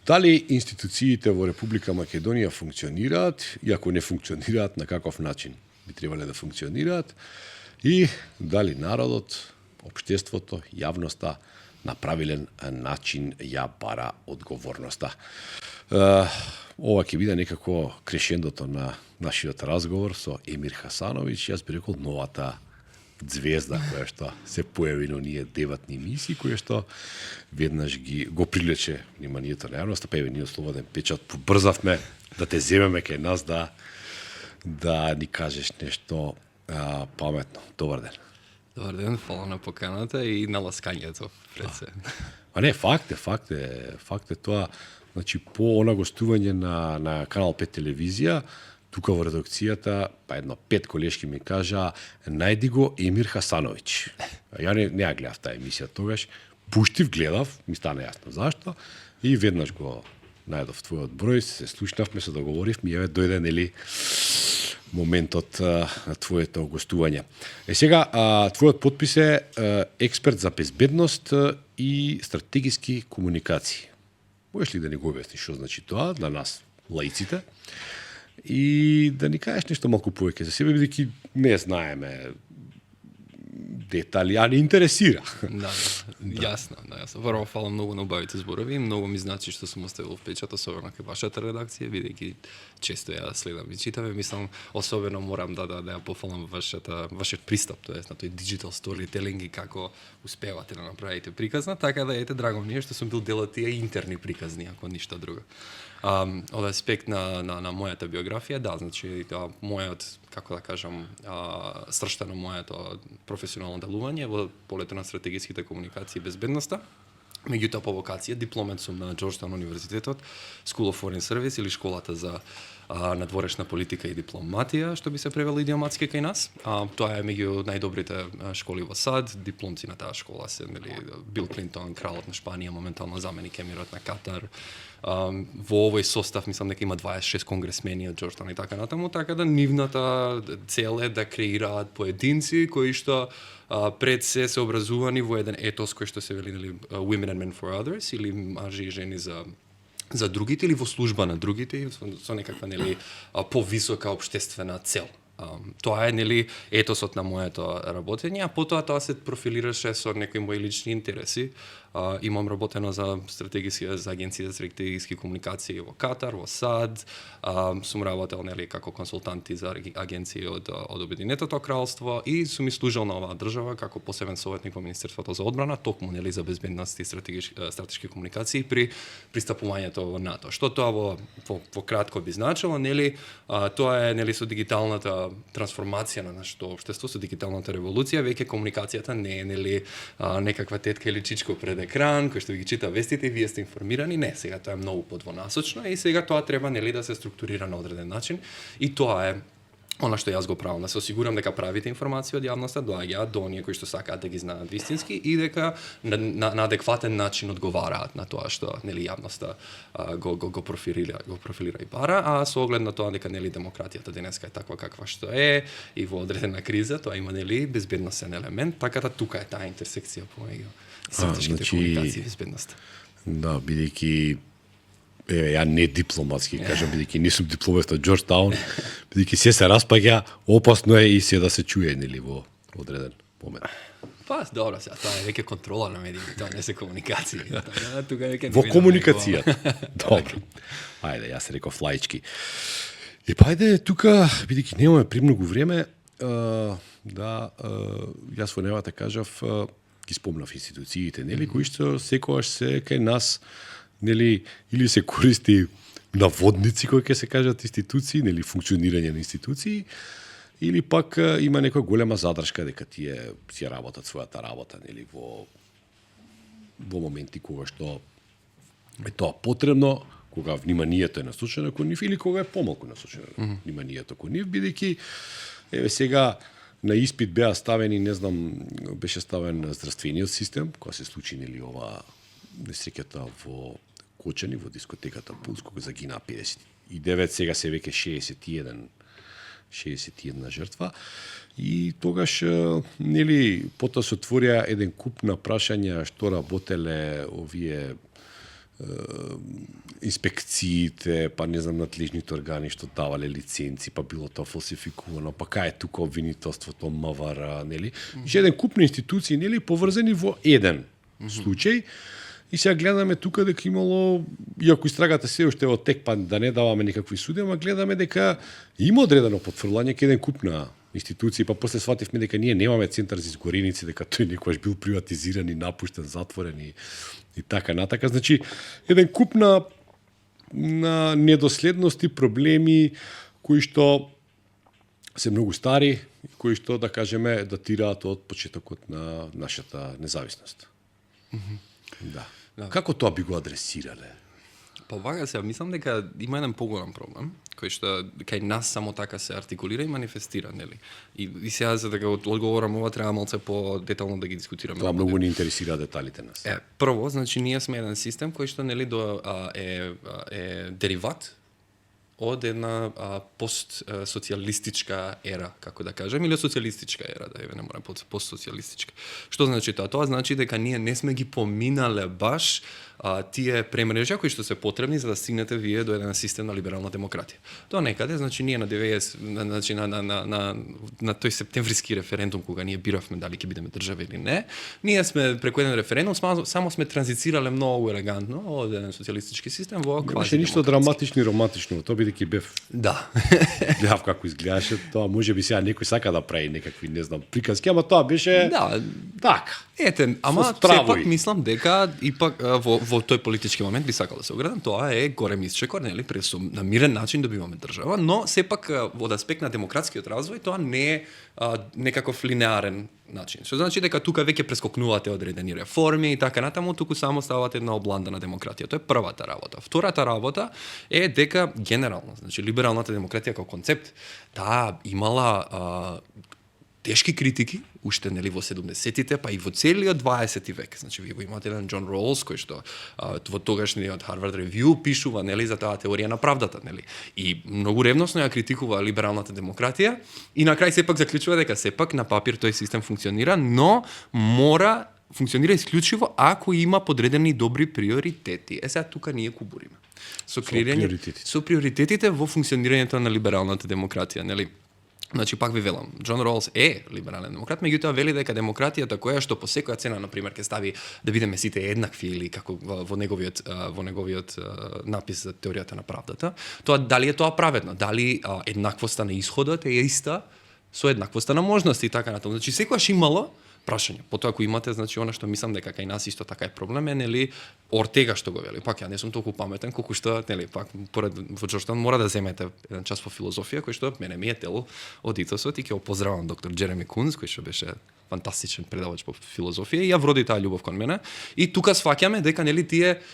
Дали институциите во Република Македонија функционираат, и ако не функционираат, на каков начин би требале да функционираат, и дали народот, општеството, јавноста на правилен начин ја бара одговорноста. Ова ќе биде некако крешендото на нашиот разговор со Емир Хасановиќ, јас би рекол новата звезда која што се појави на оние деватни емисии, која што веднаш го привлече вниманието на јавноста, па еве ние слободен печат побрзавме да те земеме кај нас да ни кажеш нешто паметно. Добар ден. Добар ден, фала на поканата и на ласкањето пред се. А не, факт е тоа, значи по она гостување на Канал 5 телевизија, тука во редакцијата, па едно 5 колешки ми кажа, најди го Емир Хасановиќ. Ја не ја гледав таа емисија тогаш, пуштив, гледав, ми стана јасно зашто, и веднаш го најдов твојот број, се слушнавме, се договоривме, и еве дојде, нели, моментот на твоето гостување. Сега, твојот подпис е експерт за безбедност и стратегиски комуникации. Можеш ли да ни го објасниш што значи тоа на нас, лаиците? И да ни кажеш нешто малку повеќе за себе, бидејќи не знаеме детали, а не интересира. Да, јасно. Прво, фала многу на убавите зборови, многу ми значи што сум оставил в печат, особено кај вашата редакција, бидејќи често ја следам и читам, мислам, особено морам да ја пофалам вашиот пристап, тоест на тој digital storytelling и како успевате да направите приказна, така да ете драго ми е што сум бил дел од тие интерни приказни, ако ништо друго. Од аспект на мојата биографија, да, значи мојот, како да кажам, сршта на моето професионално делување во полето на стратегиските комуникации и безбедноста. Меѓутоа по вокација дипломет сум на Джорджтаун универзитетот, School of Foreign Service или школата за надворешна политика и дипломатија, што би се превело идиоматски кај нас. Тоа е меѓу најдобрите школи во САД, дипломци на таа школа се Бил Клинтон, кралот на Шпанија, моментално заменик емирот на Катар. Во овој состав мислам дека има 26 конгресмени од Джорджтаун и така натаму, така да нивната цел е да креираат поединци кои што пред се образувани во еден етос кој што се вели Women and Men for Others или мажи и жени за другите или во служба на другите со некаква повисока општествена цел. Тоа е етосот на моето работење, а потоа тоа се профилираше со некои мои лични интереси. Имам работено за агенција за стратегиски комуникации во Катар, во САД, сум работел како консултанти за агенции од Обединетото кралство и сум и служел на оваа држава како посебен советник во Министерството за одбрана, токму за безбедност и стратешки комуникации при пристапувањето во НАТО. Што тоа во кратко би значило, тоа е со дигиталната трансформација на нашето општество, со дигиталната револуција, веќе комуникацијата не е некаква тетка или чичко пред екран, кој што ви ги чита вестите и вие сте информирани. Не, сега тоа е многу подвонасочно и сега тоа треба да се структурира на одреден начин и тоа е она што јас го правам, да се осигурам дека правите информации од јавноста доаѓаат до оние кои што сакаат да ги знаат вистински и дека на адекватен начин одговараат на тоа што јавноста го профилира и бара, а со оглед на тоа дека демократијата денеска е таква каква што е и во одредена криза, тоа има безбедносен елемент, така да тука е таа интерсекција помеѓу стратешките комуникации и безбедноста. Да, бидејќи ја не дипломатски, кажам, бидејќи не сум дипломат од Джорджтаун, бидејќи се распаѓа, опасно е и се да се чуе во одреден момент. Па, добро, сега тоа е веќе контрола на медиите, тоа не се комуникација. Во комуникацијата. Добро. Ајде, јас реков лаички. И па ајде тука, бидејќи немаме премногу време, јас во невата кажав, ги спомнав институциите, кои што секогаш се кај нас, или се користи наводници кои ќе се кажат институции, функционирање на институции, или пак има некоја голема задршка дека тие си работат својата работа, во моменти кога што е тоа потребно, кога вниманието е насочено кон нив или кога е помалку насочено вниманието кон нив, бидејќи еве сега на испит беа ставени, беше ставен здравствениот систем, кога се случи ова несреќата во Кочани, во дискотеката Пулс, кога загинаа 59, сега се веќе 61 жртва. И тогаш, потоа се отворија еден куп на прашања што работеле овие инспекциите, па не знам надлежните органи што давале лиценци, па било тоа фалсификувано, па кај е тука обвинителството, МВР, нели? Еден куп на институции, нели, поврзани во еден случај. И сега гледаме тука дека имало, иако истрагата се уште во тек, па да не даваме никакви суди, ама гледаме дека има одредено потврлање кај еден куп на институции, па после свативме дека ние немаме центар за изгореници, дека тој некогаш бил приватизиран и напуштен, затворен и така натака. Значи, еден куп на недоследности, проблеми кои што се многу стари, кои што, да кажеме, датираат од почетокот на нашата независност. Да. Како тоа би го адресирале? Па вака се, мислам дека има еден поголем проблем, кој што кај нас само така се артикулира и манифестира, нели? И сега за да го одговорам ова треба малце по-детално да ги дискутираме. Тоа многу не интересира деталите нас. Прво, значи ние сме еден систем кој што нели е дериват од една постсоцијалистичка ера, како да кажем, или социјалистичка ера, да не мора постсоцијалистичка. Што значи тоа? Тоа значи дека ние не сме ги поминале баш тие премрежја кои што се потребни за да стигнете вие до еден систем на либерална демократија. Тоа некаде, значи ние на 90, значи на тој септемвриски референдум кога ние биравме дали ќе бидеме држава или не, ние сме преку еден референдум само сме транзицирале многу елегантно од еден социјалистички систем во квази. Немаше ништо драматично и романтично, тоа бидејќи бев. Да. Гледав како изгледаше, тоа можеби сега некој сака да прави некакви, не знам, приказки, ама тоа беше така. Ете, ама сепак мислам дека ипак во тој политички момент би сакал да се оградам, тоа е горем исчекор, нели, на мирен начин добиваме држава, но сепак од аспект на демократскиот развој тоа не е некаков линеарен начин. Што значи дека тука веќе прескокнувате одредени реформи и така натаму, туку само ставате една обландана демократија. Тоа е првата работа. Втората работа е дека генерално, значи либералната демократија како концепт, таа имала тешки критики, уште нели во 70-тите, па и во целиот 20 век. Значи ви го имате еден Џон Роулс кој што во тогашниот Harvard Review пишува нели за таа теорија на правдата, нели. И многу ревносно ја критикува либералната демократија и на крај сепак заклучува дека сепак на папир тој систем функционира, но мора функционира исклучиво ако има подредени добри приоритети. Сега тука ние кубуриме. Со приоритетите во функционирањето на либералната демократија, нели. Значи, пак ви велам, Џон Роулс е либерален демократ, меѓутоа вели дека демократијата која што по секоја цена, например, ќе стави да бидеме сите еднакви или како во неговиот напис за теоријата на правдата, тоа дали е тоа праведно, дали еднаквоста на исходот е иста со еднаквоста на можности и така натаму. Значи, секогаш имало прашање. Потоа ако имате, значи она што мислам дека кај нас исто така е проблем е, нели, Ортега што го вели. Пак ја не сум толку паметен колку што, нели, пак поред во Џорџтаун мора да земете еден час по филозофија кој што мене ми е тел од итосот и ќе го поздравам доктор Джереми Кунс кој што беше фантастичен предавач по филозофија и ја вроди таа љубов кон мене. И тука сфаќаме дека нели тие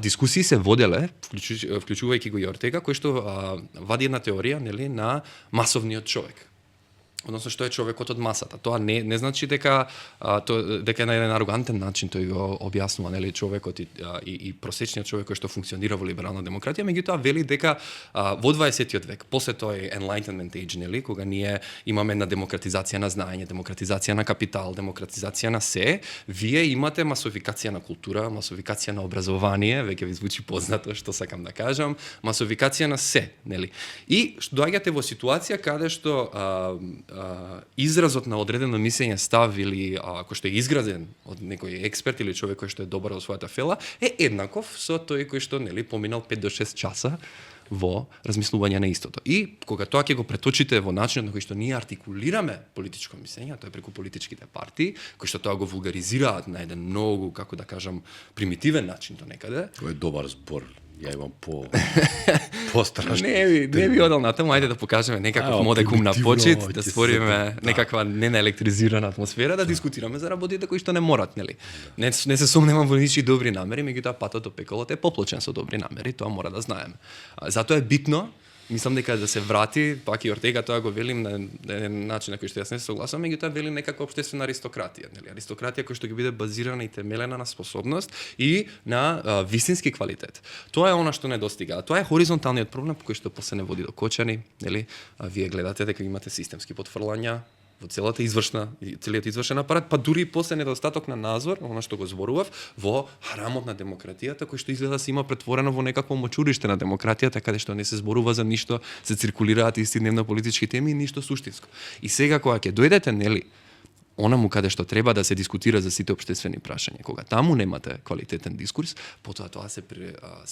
дискусии се воделе, вклучувајќи го и Ортега, кој што вади една теорија, нели, на масовниот човек. Односно што е човекот од масата. Тоа не значи дека дека на еден арогантен начин тој го објаснува, нели, човекот и просечниот човек кој што функционира во либерална демократија, меѓутоа вели дека во 20-тиот век, после тој Enlightenment Age, нели, кога ние имаме една демократизација на знаење, демократизација на капитал, демократизација на се, вие имате масовикација на култура, масовикација на образование, веќе ви звучи познато што сакам да кажам, масовикација на се, нели. И доаѓате во ситуација каде што изразот на одредено мислење, став или кој што е изграден од некој експерт или човек кој што е добар во својата фела е еднаков со тој кој што, нели, поминал 5 до 6 часа во размислување на истото. И кога тоа ќе го преточите во начинот на кој што ние артикулираме политичко мислење, тоа е преку политичките партии, кои што тоа го вулгаризираат на еден многу, како да кажам, примитивен начин до некаде. Тоа е добар збор. Ја имам пострашно. Не би одел натаму, ајде да покажеме некаков модекум на почит, да створиме некаква ненаелектризирана атмосфера, да дискутираме за работите кои што не морат, нели. Не се сомневам во ничи добри намери, меѓутоа патот до пеколот е поплочен со добри намери, тоа мора да знаеме. Затоа е битно, мислам дека да се врати, пак и Ортега тоа го велим на еден начин на кој што јас не се согласувам, меѓутоа велим некаква општествена аристократија, нели? Аристократија која што ќе биде базирана и темелена на способност и на вистински квалитет. Тоа е она што недостига. Тоа е хоризонталниот проблем по кој што после не води до кочани, нели? Вие гледате дека имате системски потфрлања во целиот извршен апарат, па дури и после недостаток на надзор, она што го зборував, во храмот на демократијата, кој што изгледа се има претворено во некакво мочуриште на демократијата, каде што не се зборува за ништо, се циркулираат исти дневно политички теми и ништо суштинско. И сега кога ќе дојдете, нели, онаму каде што треба да се дискутира за сите општествени прашања. Кога таму немате квалитетен дискурс, потоа тоа се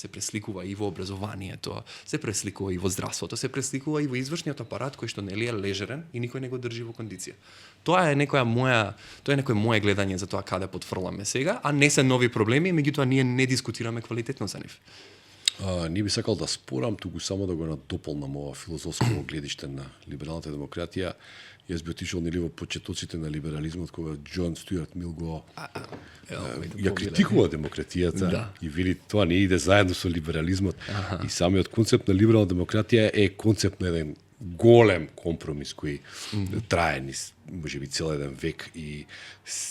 пресликува и во образованието, се пресликува и во здравството, се пресликува и во извршниот апарат кој што нели е лежерен и никој не го држи во кондиција. Тоа е некое мое гледање за тоа каде потфрламе сега, а не се нови проблеми, меѓутоа ние не дискутираме квалитетно за нив. Не би сакал да спорам, туку само да го надополнам ова филозофско гледиште на либералната демократија. Јас би отишол нели во почетоците на либерализмот кога Џон Стюарт Мил го ја критикува демократијата и вели тоа не иде заедно со либерализмот. И самиот концепт на либерална демократија е концепт на еден голем компромис кој трае низ можеби цел еден век и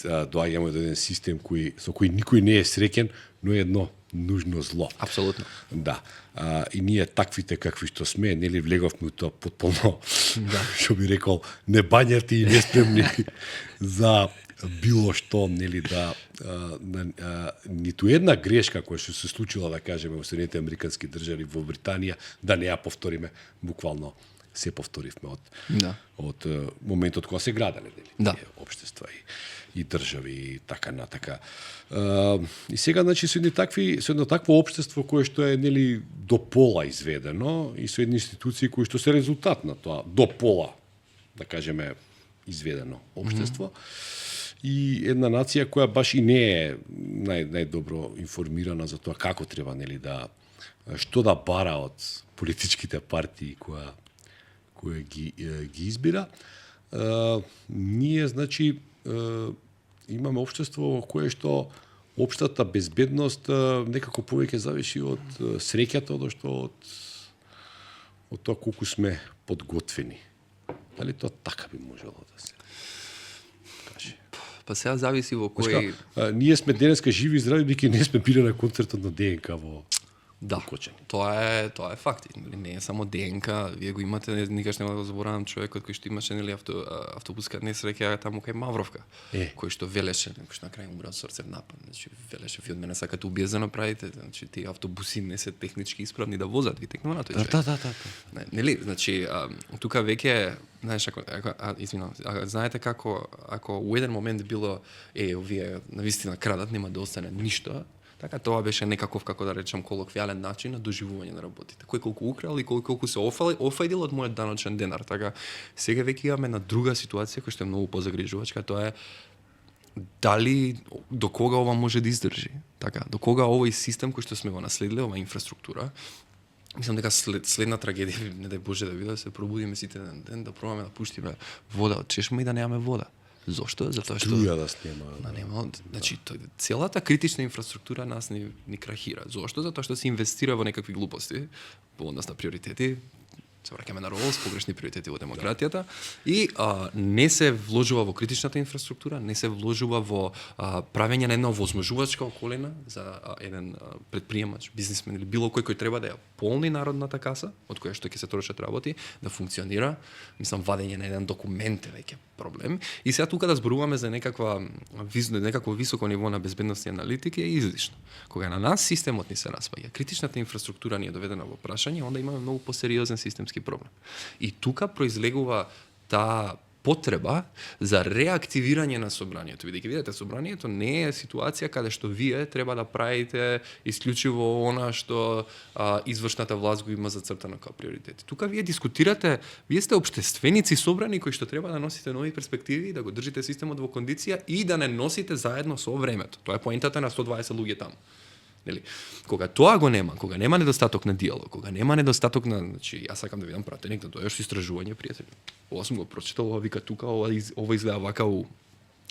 доаѓаме до еден систем со кој никој не е среќен, но е едно нужно зло. Апсолутно. Да. И ние таквите какви што сме, нели влеговме у тоа потполно, што би рекол, небањати и неспремни за било што, нели ниту една грешка која што се случила, да кажеме, во Соединетите Американски држави, во Британија, да не ја повториме, буквално се повторивме од моментот кога се граделе нели општества и држави и така натака. И сега значи со едно такво општество кое што е нели до пола изведено и со едни институции кои што се резултат на тоа до пола, да кажеме, изведено општество. И една нација која баш и не е најдобро информирана за тоа како треба нели што да бара од политичките партии која ги избира. Ние значи имаме општество во кое што општата безбедност некако повеќе зависи од среќата, одошто од тоа колку сме подготвени. Дали тоа така би можело да се каже? Па сега зависи во кој... Ние сме денеска живи и здрави, бидејќи не сме били на концертот на ДНК во Кочани. Тоа е факт. Не е само ДНК, вие го имате, никаш нема да го заборавам човекот кој што имаше нели автобуска несреќа таму кај Мавровка, кој што велеше, кој што на крај умра од срцев напад. Значи велеше ви од мене сакате убие да направите, значи тие автобуси не се технички исправни да возат, ви текнува на тој човек. Да. Нели, значи тука веќе знаеш знаете како ако у еден момент било овие навистина крадат, нема да остане ништо. Така тоа беше некаков, како да речам, колоквијален начин на доживување на работите. Кој колку украл и колку се офајдил од мојот даночен денар. Така сега веќе имаме на друга ситуација која што е многу позагрижувачка, тоа е дали до кога ова може да издржи. Така, до кога овој систем кој што сме го наследиле, ова инфраструктура, мислам дека следна трагедија, не дај Боже да биде, да се пробудиме сите ден, да пробаме да пуштиме вода од чешма и да немаме вода. Зошто? Затоа што струја да снема. Значи целата критична инфраструктура нас ни крахира. Зошто? Затоа што се инвестира во некакви глупости, во однос на приоритети, се враќаме на Ролс, погрешни приоритети во демократијата и не се вложува во критичната инфраструктура, не се вложува во правење на една овозможувачка околина за еден предприемач, бизнисмен или било кој треба да ја полни народната каса, од која што ќе се трошат работи, да функционира. Мислам, вадење на еден документ е веќе проблем. И сега тука да зборуваме за некакво високо ниво на безбедност и аналитика е излишно. Кога на нас системот ни се распаѓа, критичната инфраструктура ни е доведена во прашање, онда имаме многу посериозен системски проблем. И тука произлегува таа потреба за реактивирање на собранието. Бидејќи видите, собранието не е ситуација каде што вие треба да правите исклучиво она што извршната власт го има зацртано како приоритети. Тука вие дискутирате, вие сте општественици собрани кои што треба да носите нови перспективи, да го држите системот во кондиција и да не носите заедно со времето. Тоа е поентата на 120 луѓе таму. Нели? Кога тоа го нема, кога нема недостаток на диалог, кога нема недостаток на, значи јас сакам да видам пратеник на тоа што истражување, пријатели. Ова сум го прочитал, ова вика тука, ова изгледа вака у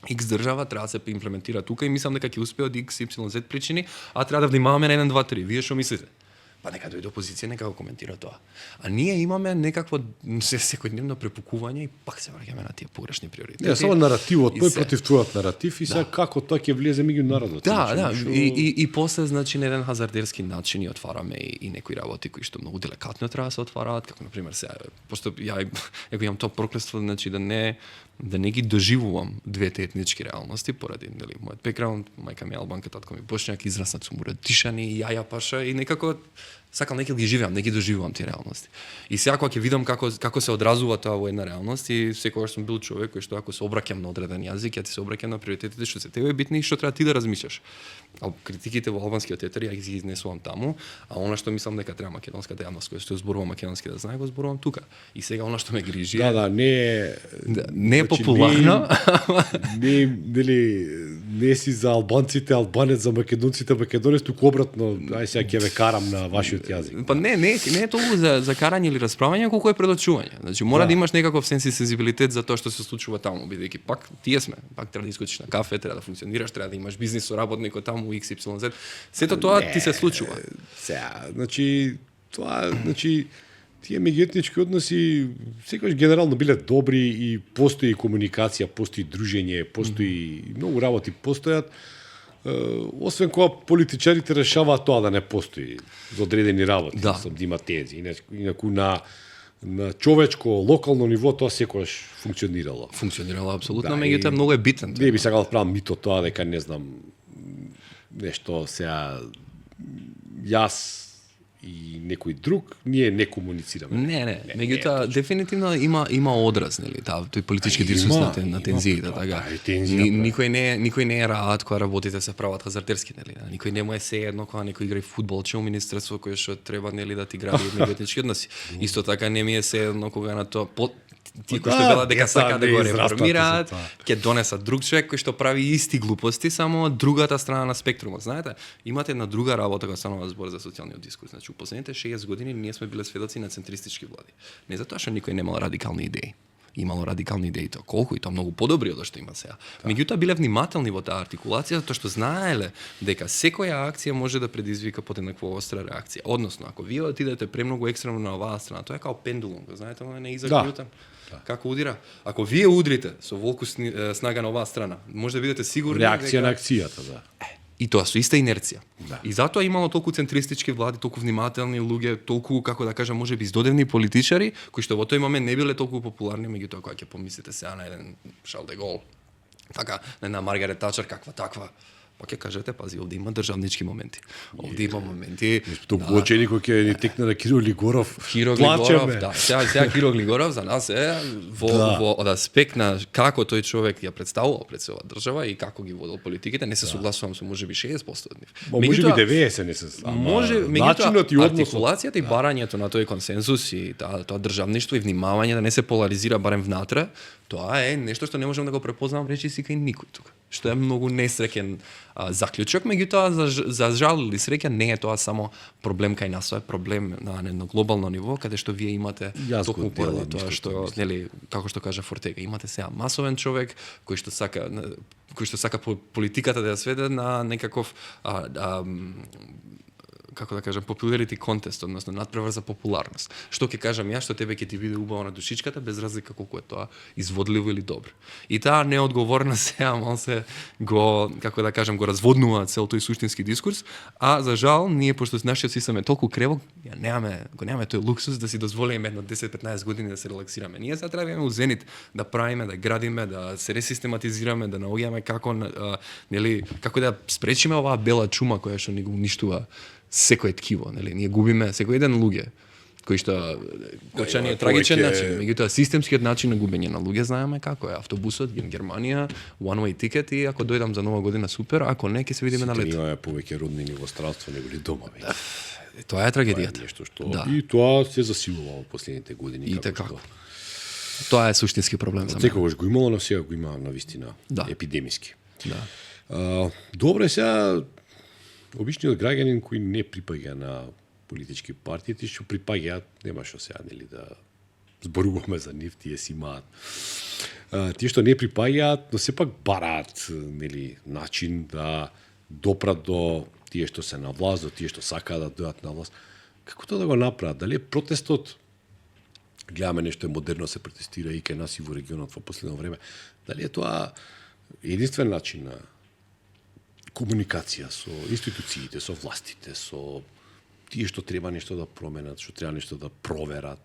X држава, треба да се имплементира тука и мислам дека ќе успее од XYZ причини, а треба да внимаваме на 1 2 3. Вие што мислите? па нека дојде опозиција, нека го коментира тоа. А ние имаме некакво секојдневно препукување и пак се враќаме на тие погрешни приоритети. Само наративот, тој против твојот наратив и сега како тоа ќе влезе меѓу народот. Да, и после значи на еден хазардерски начин и отвараме и некои работи кои што многу деликатно треба да се отвараат, како на пример сега, пошто ја имам тоа проклетство, значи да не ги доживувам двете етнички реалности поради нели мојот бекграунд, мајка ми е албанка, татко ми бошњак, израснат сум урадишани и јаја паша и некако сакам неки ги живеам, не ги доживувам тие реалности. И сега кога ќе видам како се одразува тоа во една реалност и секогаш сум бил човек кој што ако се обраќам на одреден јазик, ја ти се обраќам на приоритетите што се тебе битни и што треба ти да размислиш. А критиките во албанскиот етер ја ги изнесувам таму, а она што мислам дека треба македонската јавност која што зборува македонски да знае, го зборувам тука. И сега она што ме грижи не е популарно. Не си за албанците, албанец, за македонците, македонец, туку обратно, ај сега ќе ве карам на вашиот јазик. Па не е толку за карање или расправање, колку е предочување. Значи мора да имаш некаков сензибилитет за тоа што се случува таму, бидејќи пак тие сме, пак треба да искочиш на кафе, треба да функционираш, треба да имаш бизнис со работникот таму XYZ. Сето тоа ти се случува. Сега, значи тие меѓуетнички односи секогаш генерално биле добри и постои комуникација, постои дружење, постои многу работи постојат. Освен кога политичарите решаваат тоа да не постои за одредени работи, да има тези. Инаку на човечко, локално ниво тоа секогаш функционирало. Функционирало апсолутно, меѓутоа многу е битен. Не би сакал да правам мито тоа дека не знам нешто сега јас и некој друг, ние не комуницираме. Не. Меѓутоа дефинитивно има одраз, нели, тој политички дискурс на тензиите, така. Никој не е раат кога работите се прават хазартерски, нели. Никој не му е сеедно кога некој игра фудбал, че министерство кое што треба нели да ти гради меѓуетнички односи. Исто така не ми е сеедно кога на тоа тие кои што велат дека сака да го реформираат, ќе донесат друг човек кој што прави исти глупости, само другата страна на спектрумот. Знаете, имате една друга работа кога станува збор за социјалниот дискурс. Значи, у последните 60 години ние сме биле сведоци на центристички влади. Не затоа што никој немал радикални идеи. Имало радикални идеи тоа колку и тоа многу подобри од што има сега. Меѓутоа биле внимателни во таа артикулација, затоа што знаеле дека секоја акција може да предизвика подеднакво остра реакција. Односно, ако вие отидете премногу екстремно на оваа страна, тоа е као пендулум, го знаете, не Изак Њутон. Како удира? Ако вие удрите со волку снага на оваа страна, може да бидете сигурни реакција на акцијата, да. И тоа со иста инерција. Да. И затоа имало толку центристички влади, толку внимателни луѓе, толку, како да кажам, можеби издодевни политичари, кои што во тој момент не биле толку популарни, меѓутоа кога ќе помислите сега на еден Шарл де Гол, така, на една Маргарет Тачер, каква таква, па ќе кажете, пази, овде има државнички моменти. Овде има моменти. Толку очени кој ќе ни текне на Киро Глигоров. Киро Глигоров, да. Сега Киро Глигоров за нас е во од аспект на како тој човек ја представува пред се оваа држава и како ги водел политиките, не се согласувам со можеби 60% од нив. Можеби 90 не се. Може, меѓутоа артикулацијата и барањето на тој консензус и тоа државништво и внимавање да не се поларизира барем внатре, тоа е нешто што не можам да го препознавам речиси кај никој тука. Што е многу несреќен заклучок, меѓутоа за жал или среќа не е тоа само проблем кај нас, тоа е проблем на едно глобално ниво каде што вие имате токму поради тоа што нели како што кажа Фортега, имате сега масовен човек кој што сака политиката да ја сведе на некаков како да кажам, popularity contest, односно надпревар за популарност. Што ќе кажам јас, што тебе ќе ти биде убаво на душичката, без разлика колку е тоа изводливо или добро. И таа неодговорна сега мал се го, како да кажам, го разводнува цел тој суштински дискурс, а за жал ние пошто нашиот систем е толку кревок, го немаме тој луксус да си дозволиме едно 10-15 години да се релаксираме. Ние сега треба у зенит да правиме, да градиме, да се ресистематизираме, да наоѓаме како нели како да спречиме оваа бела чума која што ни го уништува секој ткиво, нели, ние губиме секој еден луѓе кои што очани е трагичен начин, меѓутоа системскиот начин на губење на луѓе знаеме како е. Автобусот во Германија, one way ticket и ако дојдам за нова година супер, ако не ќе се видиме на лет. Имаме повеќе роднини во странство неголи домови. Тоа е трагедијата. Нешто што и тоа се засилува во последните години како. Тоа е суштински проблем за мене. Секогаш го имало, но сега го има навистина епидемиски. Да. Добре, сега обичниот граѓанин кој не припаѓа на политички партии, што припаѓаат, нема што сега нели да зборуваме за нив, тие си имаат. Тие што не припаѓаат, но сепак бараат нели начин да допрат до тие што се на власт, до тие што сакаат да дојдат на власт. Како тоа да го направат? Дали е протестот, гледаме нешто е модерно се протестира и кај нас и во регионот во последно време, дали е тоа единствен начин на комуникација со институциите, со властите, со тие што треба нешто да променат, што треба нешто да проверат?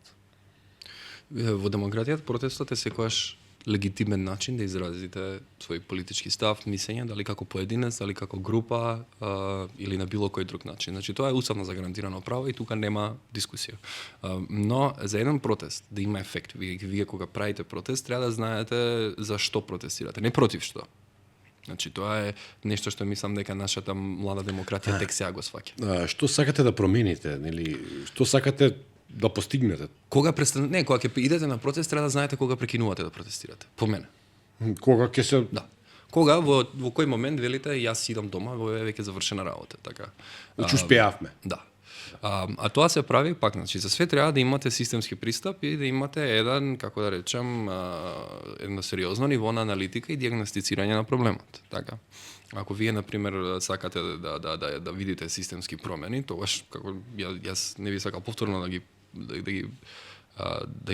Во демократијата протестот е секогаш легитимен начин да изразите свој политички став, мислење, дали како поединец, дали како група или на било кој друг начин. Значи тоа е уставно загарантирано право и тука нема дискусија. Но за еден протест да има ефект, вие кога правите протест треба да знаете за што протестирате, не против што. Значи тоа е нешто што мислам дека нашата млада демократија тек сега го сваќа. Што сакате да промените, нели? Што сакате да постигнете? Кога кога ќе идете на протест треба да знаете кога прекинувате да протестирате. По мене. Кога ќе се Да. Кога во кој момент велите јас идам дома, во веќе завршена работа, така. Значи успеавме. Да. А тоа се прави пак, значи за све треба да имате системски пристап и да имате еден, како да речем, едно сериозно ниво на аналитика и диагностицирање на проблемот, така. Ако вие на пример сакате да видите системски промени, тогаш како јас не би сакал повторно да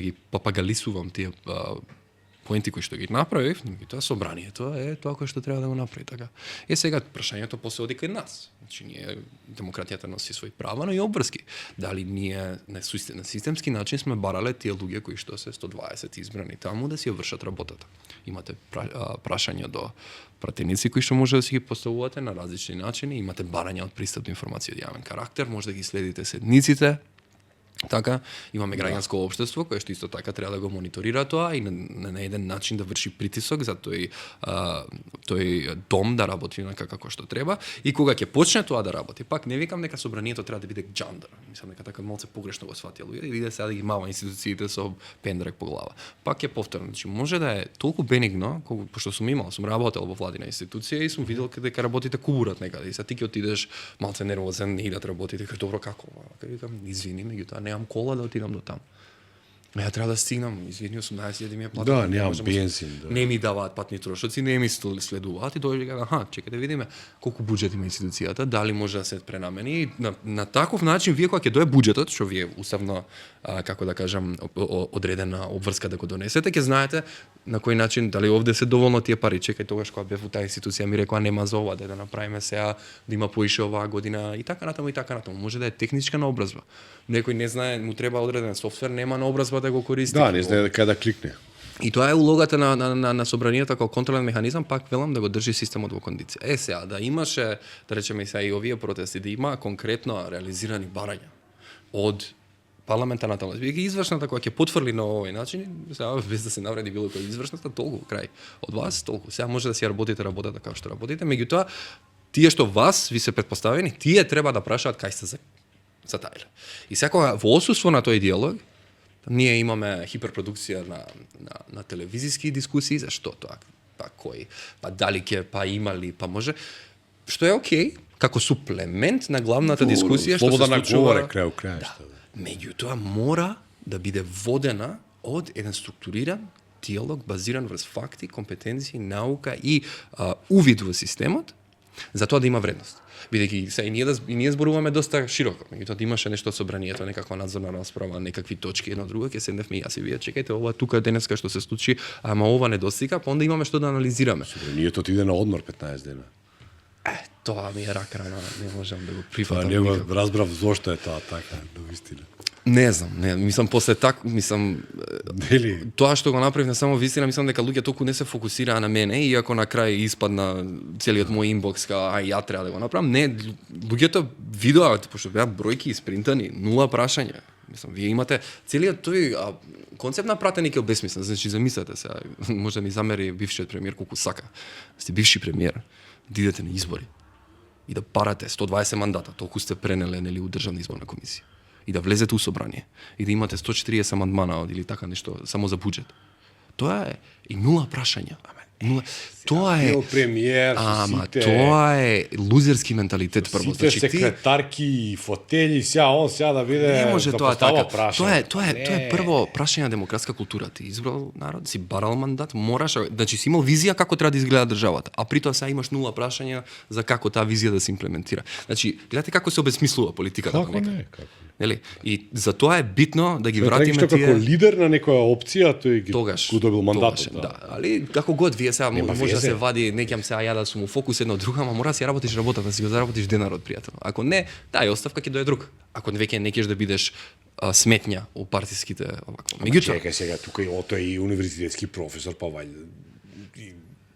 ги папагалисувам тие поенти кои што ги направив, тоа собранието е тоа кое што треба да го направи, така. Сега прашањето после оди кај нас. Значи ние демократијата носи свои права, но и обврски. Дали ние на системски начин сме барале тие луѓе кои што се 120 избрани таму да си ја вршат работата. Имате прашања до пратеници кои што може да си ги поставувате на различни начини, имате барања од пристап до информација од јавен карактер, може да ги следите седниците. Така, имаме граѓанско општество кое што исто така треба да го мониторира тоа и на еден начин да врши притисок за тој дом да работи како што треба и кога ќе почне тоа да работи. Пак не викам дека собранието треба да биде џандар. Мислам дека така малце погрешно го сватија луѓе и виде сега да ги мава институциите со пендрек по глава. Пак ќе повторам, значи може да е толку бенигно, пошто сум работел во владина институција и сум видел дека работите кубурат некаде и сега ти ќе отидеш малце нервозен, не идат работите, како добро како. Викам извини, меѓутоа немам кола да отидам до таму. Ја треба да стигнам, извини, 18.000 ми е плата. Да, немам бензин. Да. Не ми даваат патни трошоци, не ми следуваат и дојде чекајте видиме колку буџет има институцијата, дали може да се пренамени. На таков начин вие кога ќе дое буџетот, што вие уставно како да кажам одредена обврска да го донесете, ќе знаете на кој начин дали овде се доволно тие пари. Чекај тогаш кога бев во таа институција ми рекоа нема за ова, да направиме сега да има поише оваа година и така натаму и така натаму. Може да е техничка наобразба. Некој не знае, му треба одреден софтвер, нема наобразба да го користи. Да, не знае каде да кликне. И тоа е улогата на собранието како контролен механизам, пак велам да го држи системот во кондиција. Сега да имаше, да речеме сега и овие протести, да има конкретно реализирани барања од парламентарната власт. Вие извршната кога ќе потврли на овој начин, сега без да се навреди било кој извршната, толку крај. Од вас толку. Сега може да си работите работата како што работите, меѓутоа тие што вас ви се претпоставени, тие треба да прашаат кај сте за тајле. И секогаш во отсуство на тој диалог ние имаме хиперпродукција на телевизиски дискусии, зашто тоа, па кој, па дали ќе, па има ли, па може, што е окей, како суплемент на главната дискусија што се случува. Крај крај. Да. Меѓутоа мора да биде водена од еден структуриран диалог базиран врз факти, компетенции, наука и увид во системот, за тоа да има вредност. Бидејќи се и ние зборуваме доста широко, меѓутоа да имаше нешто од собранието, некаква надзорна расправа, некакви точки едно друго, ќе седневме и јас и вие, чекајте ова тука денеска што се случи, ама ова недостига, па онда имаме што да анализираме. Собранието отиде на одмор 15 дена. Тоа ми е рак рана, не можам да го прифатам. Па не го разбрав зошто е тоа така, навистина. Не знам, мислам после Дели? Тоа што го направив не само вистина, мислам дека луѓе толку не се фокусираа на мене, иако на крај испадна целиот мој инбокс као ја треба да го направам. Не, луѓето видоа, пошто беа бројки испринтани, 0 прашања. Мислам, вие имате целиот тој концепт на пратеник е обесмислен. Значи замислете се, може да ми замери бившиот премиер колку сака. Сте бивши премиер, да идете на избори и да парате 120 мандата, толку сте пренеле нели у државна изборна комисија. И да влезете у собрание и да имате 140 амандмана или така нешто само за буџет. Тоа е и 0 прашања. Тоа е премиер, сите, тоа е лузерски менталитет прво. Сите секретарки, фотели, сега да биде не може да тоа така. прашање. Тоа е прво прашање на демократска култура. Ти избрал народ, си барал мандат, мораш, значи си имал визија како треба да изгледа државата, а при тоа сега имаш 0 прашања за како таа визија да се имплементира. Значи, гледате како се обесмислува политиката. Како не? Нели? И за тоа е битно да ги Тоа вратиме што како лидер на некоја опција тој ги тогаш го добил мандатот. тогаш, да. Али како год вие сега може да се вади, неќам сега ја да сум у фокус едно друго, ама мора да си работиш работата, да си го заработиш денарот, пријател. Ако не, дај оставка ќе дое друг. Ако веќе не ќе да бидеш сметња у партиските овако. Меѓутоа, чекај сега тука и ото и универзитетски професор, па вајде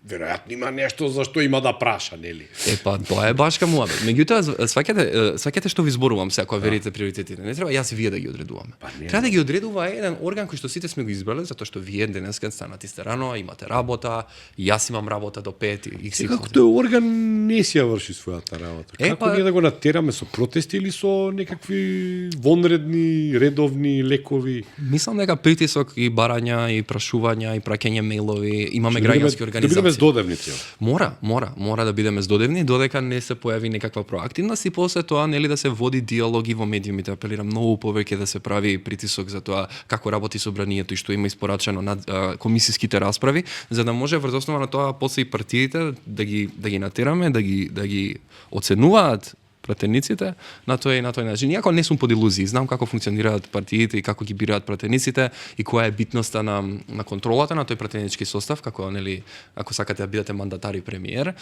веројатно има нешто за што има да праша, нели? Па тоа е башка муабет. Меѓутоа, сваќате што ви зборувам сега кога верите приоритетите. Не треба јас и вие да ги одредуваме. Треба да ги одредува еден орган кој што сите сме го избрале, затоа што вие денеска станати сте рано, имате работа, јас имам работа до 5 и како тој орган не си ја врши својата работа. Како ние да го натераме со протести или со некакви вонредни, редовни лекови? Мислам дека притисок и барања и прашувања и праќање мејлови, имаме граѓански организации. Здодевници. Мора да бидеме здодевни додека не се појави некаква проактивност и после тоа нели да се води диалоги во медиумите. Апелирам многу повеќе да се прави притисок за тоа како работи собранието и што има испорачено на комисиските расправи, за да може врз основа на тоа после и партиите да ги натераме, да ги оценуваат пратениците на тој начин. Иако не сум под илузии, знам како функционираат партиите и како ги бираат пратениците и која е битноста на контролата на тој пратенички состав, како нели ако сакате да бидете мандатар и премиер,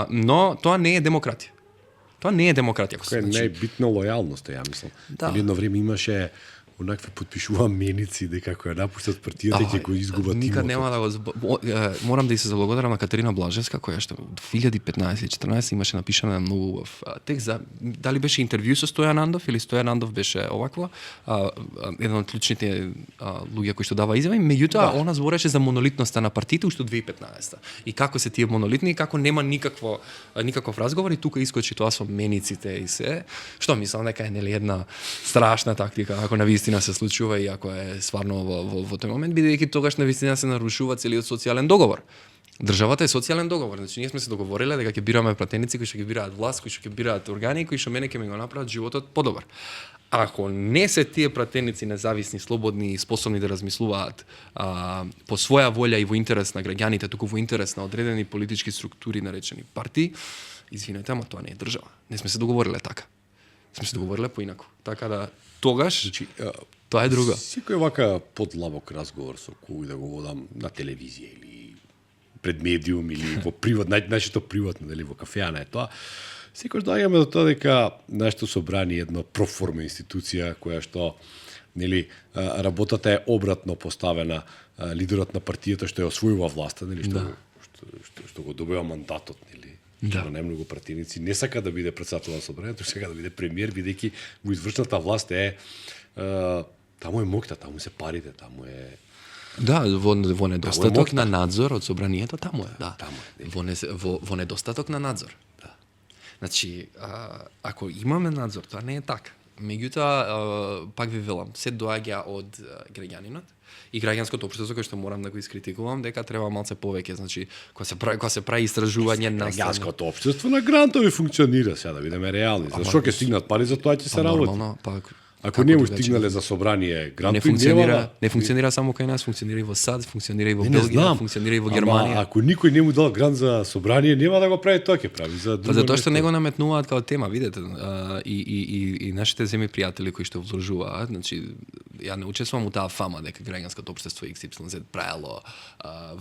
но тоа не е демократија. Тоа не е демократија. Кој не е битна лојалност, ја мислам. Да. Или едно време имаше онакви подпишува меници дека ако ја напуштат партијата ќе го изгубат. Никад нема да го морам да и се заблагодарам на Катерина Блажевска која што 2015-14 имаше напишана многу убав текст за дали беше интервју со Стојан Андов или Стојан Андов беше овакво еден од клучните луѓе кои што дава изјави, меѓутоа она збореше за монолитноста на партиите уште 2015 и како се тие монолитни и како нема никаков разговор и тука искочи тоа со мениците и се што мислам дека е нели една страшна тактика ако на вистина се случува и ако е стварно во тој момент, бидејќи тогаш на вистина се нарушува целиот социјален договор. Државата е социјален договор, значи ние сме се договориле дека ќе бираме пратеници кои што ќе бираат власт, кои што ќе бираат органи, кои што мене ќе ми го направат животот подобар. Ако не се тие пратеници независни, слободни и способни да размислуваат по своја волја и во интерес на граѓаните, туку во интерес на одредени политички структури наречени партии, извинете, ама тоа не е држава. Не сме се договориле така. Сме се договориле поинаку. Така да тогаш, значи, тоа е друго. Секој вака подлабок разговор со кој да го водам на телевизија или пред медиум или во нашето приватно, нели во кафеана е тоа. Секој доаѓаме до тоа дека нашето собрание е една проформа институција која што нели работата е обратно поставена, лидерот на партијата што ја освојува власта, нели што го добива мандатот, нели. Да. Најмногу пратеници не сака да биде претседател на собранието, сака да биде премиер, бидејќи во извршната власт е таму е моќта, таму се парите, таму е да, во недостаток на надзор од собранието таму е, да. Таму е. Во недостаток на надзор. Да. Значи, ако имаме надзор, тоа не е така. Меѓутоа, пак ви велам, се доаѓа од граѓанинот и граѓанското општество кој што морам да го искритикувам дека треба малце повеќе, значи кога се прави истражување на граѓанското општество на грантови функционира, сега да бидеме реални. Зашто ќе стигнат пари за тоа ќе се работи. Ако не му стигнале за собрание грантови, не функционира само кај нас, функционира и во САД, функционира и во Белгија, функционира и во Германија. Ако никој не му дал грант за собрание, нема да го прави тоа, ќе прави за друго. Затоа што не го наметнуваат како тема, видете, и нашите земји пријатели кои што вложуваат, значи ја не учествувам у таа фама дека граѓанското општество XYZ правело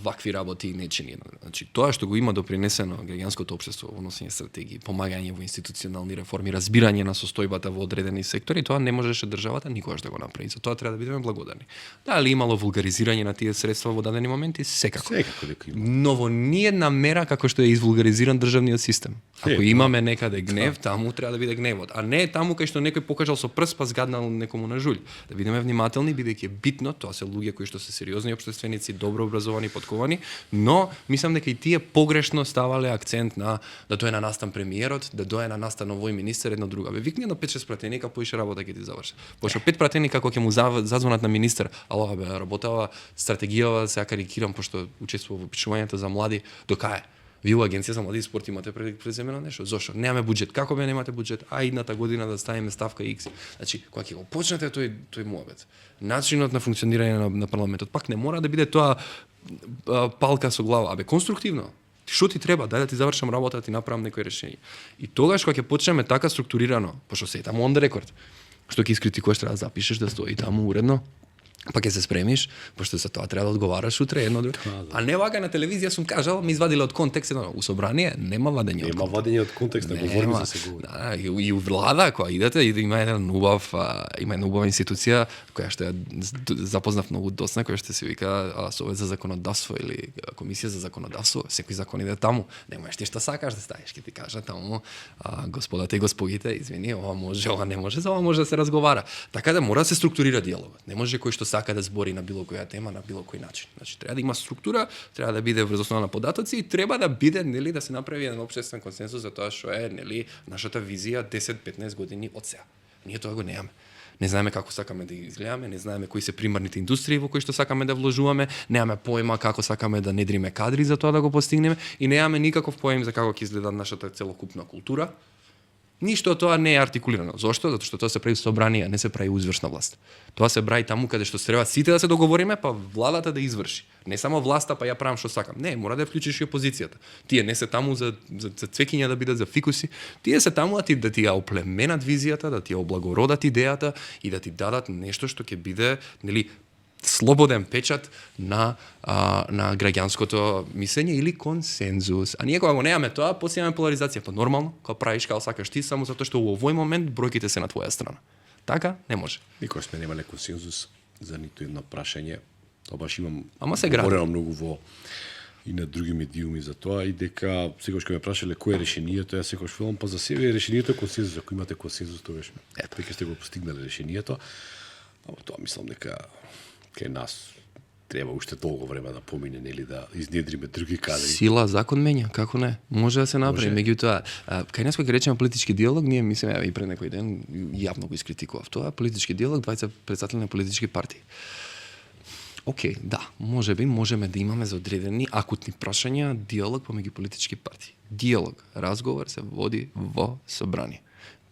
вакви работи и нечини. Значи тоа што го има допринесено граѓанското општество во носење стратегии, помагање во институционални реформи, разбирање на состојбата во одредени сектори, тоа не можеше државата никогаш да го направи. За тоа треба да бидеме благодарни. Дали имало вулгаризирање на тие средства во дадени моменти? Секако. Дека има. Но во ниедна мера како што е извулгаризиран државниот систем. Ако имаме некаде гнев, таму треба да биде гневот, а не таму кај што некој покажал со прст па згаднал некому на жулј. Да бидеме внимателни, бидејќи е битно, тоа се луѓе кои што се сериозни општественици, добро образовани, подковани, но мислам дека и тие погрешно ставале акцент на да дое на настан премиерот, да дое на настан овој министер, едно друго. Бе викни на 5-6 пратеника, поише работа ќе ти заврши. Пошто 5 пратеника кога ќе му зазвонат на министер, ало бе, работава стратегијава, сега карикирам пошто учествува во пишувањето за млади, до кај? Вие во агенција за млади и спорт имате преземено нешто. Зошто? Немаме буџет. Како бе немате буџет? Идната година да ставиме ставка X. Значи, кога ќе го почнете тој муабет, начинот на функционирање на парламентот пак не мора да биде тоа палка со глава, абе конструктивно. Што ти треба? Дај да ти завршам работа, да ти направам некој решение. И тогаш кога ќе почнеме така структурирано, пошто се таму on the record, што ќе искритикуваш треба да запишеш да стои таму уредно. Па ќе се спремиш, пошто за тоа треба да одговараш утре едно друго. А не вака на телевизија сум кажал, ми извадиле од контекст едно у собрание, нема вадење од контекст. Нема вадење од контекст, да говориме за се говори. Да, и у влада кога идете, има една убава институција која што ја запознав многу доцна, која што се вика Совет за законодавство или Комисија за законодавство. Секој закон иде таму. Немаш ти што сакаш да ставиш, ќе ти кажа таму господата и господите, извини, ова може, ова не може, за ова може да се разговара. Така да мора да се структурира диалогот. Не може кој што сака да збори на било која тема на било кој начин. Значи треба да има структура, треба да биде врз основа на податоци и треба да биде нели да се направи еден општествен консенсус за тоа што е нели нашата визија 10-15 години од сега. Ние тоа го немаме. Не знаеме како сакаме да изгледаме, не знаеме кои се примарните индустрии во кои што сакаме да вложуваме, немаме појма како сакаме да недриме кадри за тоа да го постигнеме и немаме никаков поим за како ќе изгледа нашата целокупна култура. Ништо од тоа не е артикулирано. Зошто? Затоа што тоа се прави собрание, не се прави извршна власт. Тоа се прави таму каде што треба сите да се договориме, па владата да изврши. Не само власта, па ја правам што сакам. Не, мора да ја вклучиш и опозицијата. Тие не се таму за цвеќиња да бидат за фикуси. Тие се таму да ти ја оплеменат визијата, да ти ја облагородат идејата и да ти дадат нешто што ќе биде, нели, слободен печат на граѓанското мислење или консензус. А ние кога го немаме тоа, после имаме поларизација. Па нормално, кога правиш како сакаш ти, само затоа што во овој момент бројките се на твоја страна. Така не може. Никој сме немале консензус за ниту едно прашање. Тоа баш имам говорено многу во и на други медиуми за тоа и дека секогаш кога ме прашале кој е решението, јас секогаш велам па за себе решението е консензус. Ако имате консензус, тогаш веќе сте го постигнале решението. Ама тоа мислам дека кај нас треба уште толку време да помине, нели, да изнедриме други кадри. Сила закон менја, како не? Може да се направи, меѓутоа, кај нас кога речеме политички диалог, ние мислиме и пред некој ден јавно го искритикував тоа, политички диалог, двајца претставители на политички партии. Океј, да, можеби можеме да имаме за одредени акутни прашања диалог помеѓу политички партии. Диалог, разговор се води во собрание.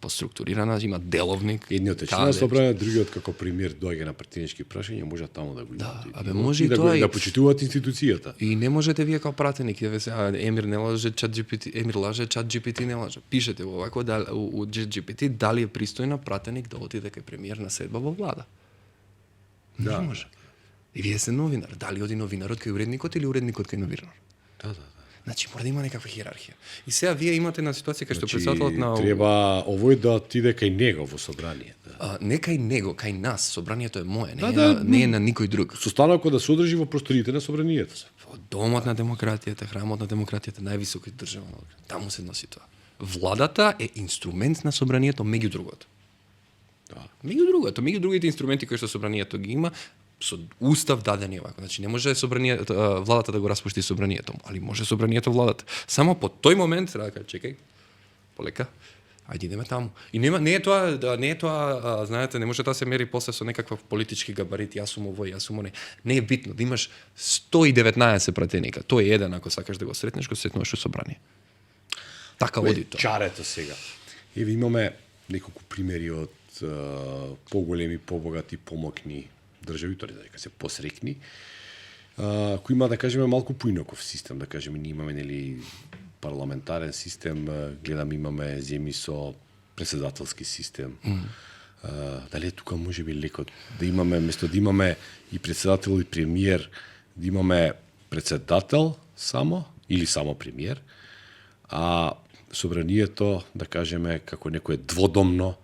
Поструктурирана, има деловник. Едниот е член на собрание, другиот како премиер доаѓа на партијачки прашања, може таму да го Да, имате. може и да тоа да почитуваат институцијата. И не можете вие како пратеник да Емир не лаже, ChatGPT, Емир лаже, ChatGPT не лаже. Пишете во вако у ChatGPT дали е пристојно пратеник да отиде кај премиер на седба во влада. Да. Не може. И вие сте новинар, дали оди новинарот кај уредникот или уредникот кај новинарот? Да. Значи мора да има некаква хиерархија. И сега вие имате на ситуација кај што претседателот на треба овој да отиде кај него во собрание. Не кај него, кај нас. Собранието е мое, не е на никој друг. Состанокот да се одржи во просториите на собранието. Во домот на демократијата, храмот на демократијата, највисоки држава. Таму се носи тоа. Владата е инструмент на собранието меѓу другото. Да. Меѓу другите инструменти кои што собранието ги има, со устав дадени вако. Значи не може владата да го распушти собранието, али може собранието владата. Само по тој момент треба да кажа чекај. Полека. Ајде идеме таму. И не е тоа, знаете, не може да се мери после со некаков политички габарит, јас сум овој, јас сум оној. Не е битно да имаш 119 пратеника. Тој е еден ако сакаш да го сретнеш, го сретнуваш у собрание. Така оди тоа. Чарето сега. Еве имаме неколку примери од поголеми, побогати, помокни држави, тоа дека се посрекни, кои има, да кажеме, малку поинаков систем, да кажеме, ние имаме, нели, парламентарен систем, гледам, имаме земји со председателски систем. Дали тука може би леко да имаме, место да имаме и председател и премиер, да имаме председател само, или само премиер, а собранието, да кажеме, како некое дводомно,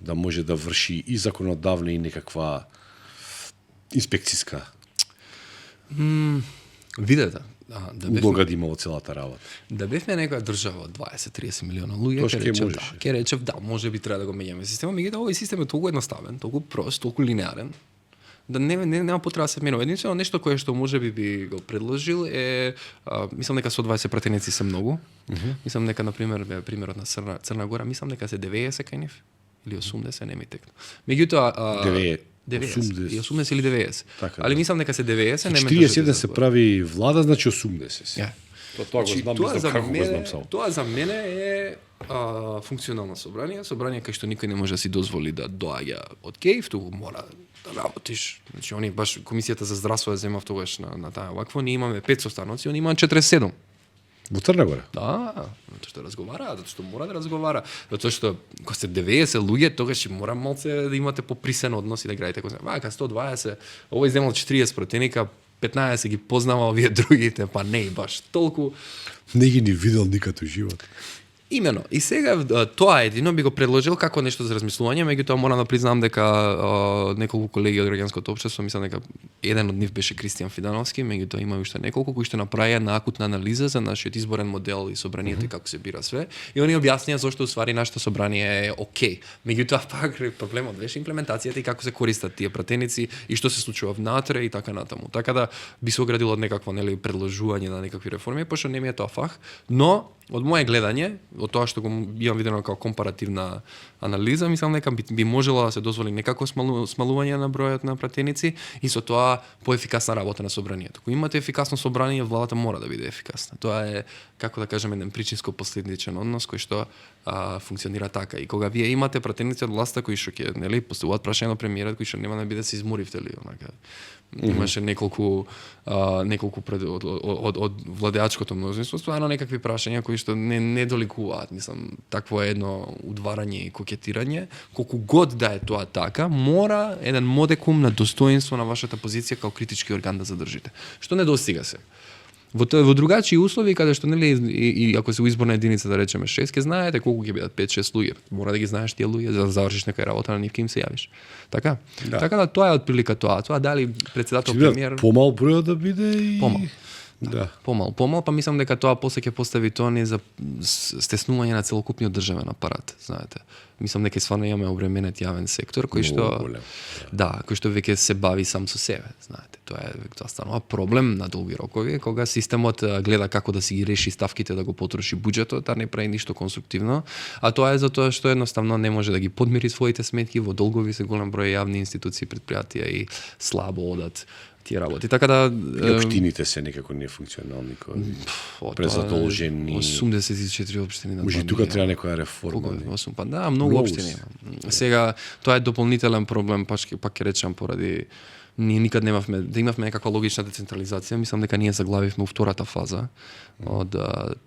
да може да врши и законодавна и некаква инспекциска видете, улога да има во целата работа. Да бевме некоја држава од 20-30 милиона луѓе, ќе речев да, може би треба да го менјаме системот, меѓутоа овој систем е толку едноставен, толку прост, толку линеарен, да нема потреба да се менува. Единствено нешто кое што може би го предложил е, мислам дека 120 пратеници се многу. Мислам дека на примерот на Црна Гора, мислам дека се 90 кај нив или 80, не ми текна. Меѓутоа 80 или 90. Така, али мислам дека се 90, не ме 41 се прави влада, значи 80. Ја. Тоа го знам, како го знам само. Тоа за мене е функционално собрание, собрание кај што никој не може да си дозволи да доаѓа од Кејф, туку мора да работиш. Значи они баш комисијата за здравство ја земав тогаш на таа вакво, ние имаме 5 состаноци, они имаат 47. Во Црна Гора? Да, затоа што разговара, затоа што мора да разговара, затоа што кога се 90 луѓе, тогаш ќе мора малце да имате поприсен однос и да играете кој вака 120, овој земал 40 противника, 15 ги познава овие другите, па не и баш толку. Не ги ни видел никад во живот. Имено. И сега тоа едино би го предложил како нешто за размислување, меѓутоа морам да признам дека неколку колеги од граѓанското општество, мислам дека еден од нив беше Кристијан Фидановски, меѓутоа има уште неколку кои што направија една акутна анализа за нашиот изборен модел и собранието и како се бира све. И они објаснија зошто уствари нашето собрание е окей. Меѓутоа пак проблемот беше имплементацијата и како се користат тие пратеници и што се случува внатре и така натаму. Така да би се оградило од некакво предложување на некакви реформи, пошто не ми е тоа фах, но од моје гледање, од тоа што го имам видено како компаративна анализа, мислам дека би можело да се дозволи некако смалување на бројот на пратеници и со тоа поефикасна работа на собранието. Ако имате ефикасно собрание, владата мора да биде ефикасна. Тоа е, како да кажеме, еден причинско-последничен однос кој што функционира така. И кога вие имате пратеници од власта кои што ќе, нели, поставуваат прашање на премиерот кои што нема да биде се изморивте ли, онака. Имаше неколку од владеачкото мнозинство, стварно некакви прашања кои што не доликуваат, мислам, такво е едно удварање и кокетирање. Колку год да е тоа така, мора еден модекум на достоинство на вашата позиција како критички орган да задржите. Што не достига се. Во другачи услови, каде што нели и ако се изборна единица да речеме 6, ќе знаете колку ќе бидат 5-6 луѓе. Мора да ги знаеш тие луѓе за да завршиш некоја работа, на нив ќе им се јавиш. Така? Да. Така да тоа е отприлика тоа. Тоа дали претседател премиер помал број да биде и помал. Да. Помал, па мислам дека тоа после ќе постави тоа не за стеснување на целокупниот државен апарат, знаете. Мислам дека стварно имаме обременет јавен сектор кој што кој што веќе се бави сам со себе, знаете. Тоа станува проблем на долги рокови кога системот гледа како да си ги реши ставките, да го потроши буџетот, а не прави ништо конструктивно, а тоа е затоа што едноставно не може да ги подмири своите сметки, во долгови се голем број јавни институции, претпријатија и слабо одат тие работи. Така да и општините се некако нефункционални, презадолжени. 84 општини на може тука треба некоја реформа. Па да, многу општини има. Сега тоа е дополнителен проблем, пак ќе речам поради ние никад немавме некаква логична децентрализација. Мислам дека ние заглавивме во втората фаза од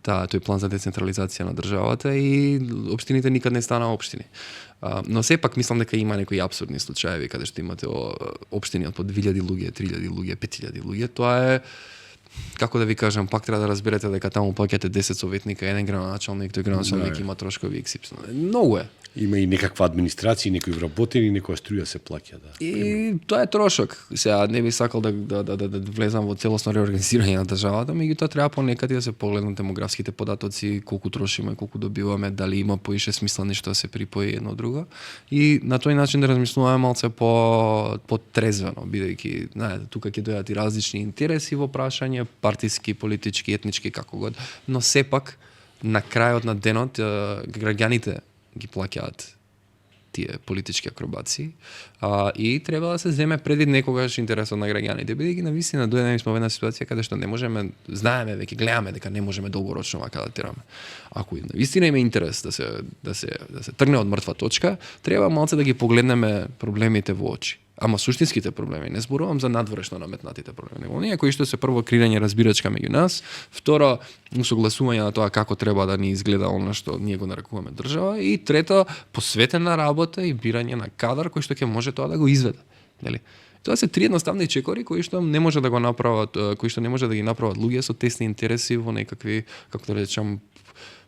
тој план за децентрализација на државата и општините никад не станаа општини. Но сепак мислам дека има некои апсурдни случаеви каде што имате општини од по 2000 луѓе, 3000 луѓе, 5000 луѓе. Тоа е, како да ви кажам, пак треба да разберете дека таму плаќате 10 советника, еден градоначалник, тој градоначалник има трошкови XY. Многу е. Има и некаква администрација, некои вработени, некоја струја се плаќа, да. И тоа е трошок. Сега не би сакал да влезам во целосно реорганизирање на државата, меѓутоа треба понекад да се погледнат демографските податоци, колку трошиме, колку добиваме, дали има поише смисла нешто да се припои едно друго. И на тој начин да размислуваме малце по трезвено, бидејќи, знаете, тука ќе дојдат и различни интереси во прашање, партиски, политички, етнички, како год, но сепак на крајот на денот граѓаните ги плаќаат тие политички акробации и треба да се земе преди некогаш интересот на граѓаните, бидејќи навистина дојдеме во една ситуација каде што не можеме, знаеме веќе, гледаме дека не можеме долгорочно вака да тераме. Ако навистина има интерес да се тргне од мртва точка, треба малце да ги погледнеме проблемите во очи. Ама суштинските проблеми, не зборувам за надворешно наметнатите проблеми, него оние кои што се прво креирање разбирачка меѓу нас, второ усогласување на тоа како треба да ни изгледа она што ние го нарекуваме држава и трето посветена работа и бирање на кадар кој што ќе може тоа да го изведе, нели? Тоа се три едноставни чекори кои што не може да го направат, кои што не може да ги направат луѓе со тесни интереси во некакви, како да речам,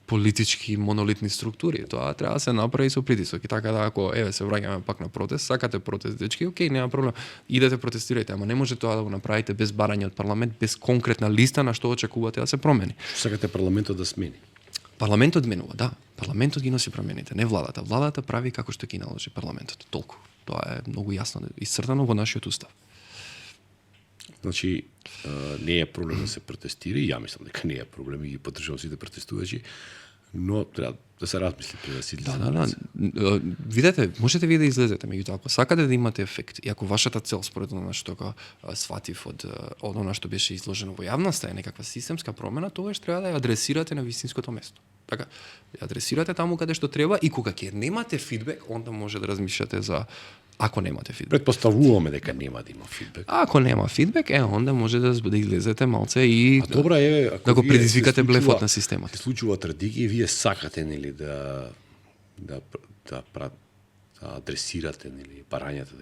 политички монолитни структури. Тоа треба да се направи со притисок. И така да ако се враќаме пак на протест, сакате протест, дечки, окей, нема проблем. Идете протестирајте, ама не може тоа да го направите без барање од парламент, без конкретна листа на што очекувате да се промени. Сакате парламентот да смени. Парламентот менува, да. Парламентот ги носи промените, не владата. Владата прави како што ги наложи парламентот. Толку. Тоа е многу јасно исцртано во нашиот устав. Значи, не е проблем да се протестира, и ја мислам дека не е проблем и ги поддржувам сите протестувачи, но треба да се размисли пред да се излезе. Да. Видете, можете вие да излезете, меѓутоа ако сакате да имате ефект и ако вашата цел според она што го сватив од она што беше изложено во јавноста е некаква системска промена, тогаш треба да ја адресирате на вистинското место. Така, ја адресирате таму каде што треба и кога ќе немате фидбек, онда може да размислите за Ако немате фидбек. Предпоставуваме дека нема да има фидбек. Ако нема фидбек, онда може да излезете малце и Добра е, ако да го вие предизвикате се случува- блефот на системот. Се случува традиција и вие сакате нели да адресирате нели барањата